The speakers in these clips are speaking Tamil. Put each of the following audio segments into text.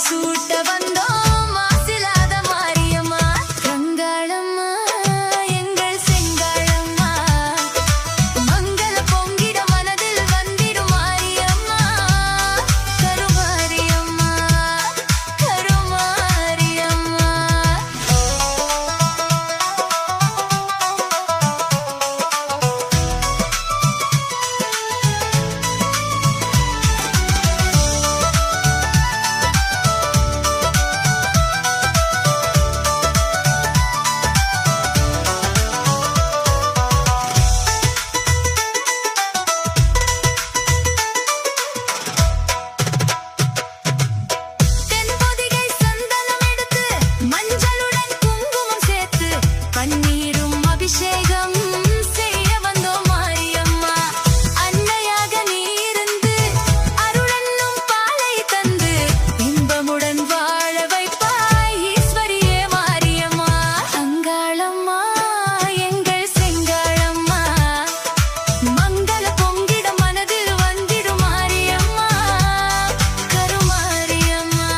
சூட்ட வந்தோம் மாசிலாத மாரியம்மா கங்காளம்மா எங்கள் செங்காளம்மா மங்கள பொங்கிட மனதில் வந்திடும் மாரியம்மா கருமாரியம்மா கருமாரியம்மா பன்னீரும் அபிஷேகம் செய்ய வந்தோம் மாரியம்மா அன்னையாக நீ இருந்து அருளென்னும் பாலை தந்து இன்பமுடன் வாழ வைப்பாய் ஈஸ்வரியே மாரியம்மா அங்காளம்மா எங்கள் செங்காளம்மா மங்கள பொங்கிட மனதில் வந்திடும் மாரியம்மா கருமாரியம்மா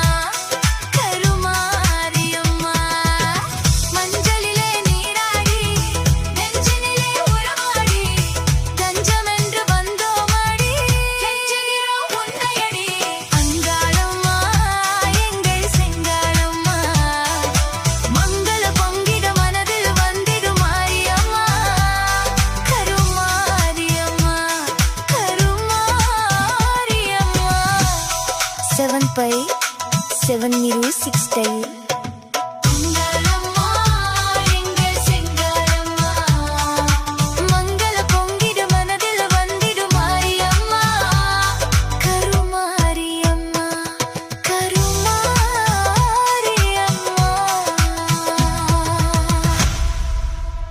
கருமாரியம்மா மஞ்சளிலே நீராடி நெஞ்சினிலே உறவாடி தஞ்சமென்று வந்தோமாடி கெஞ்சுகிறோம் உன்னையடி அங்காளம்மா எங்கள் செங்காளம்மா மங்கள பொங்கிட மனதில் வந்திடும் மாரியம்மா கருமாரியம்மா கருமாரியம்மா 7/7 News 6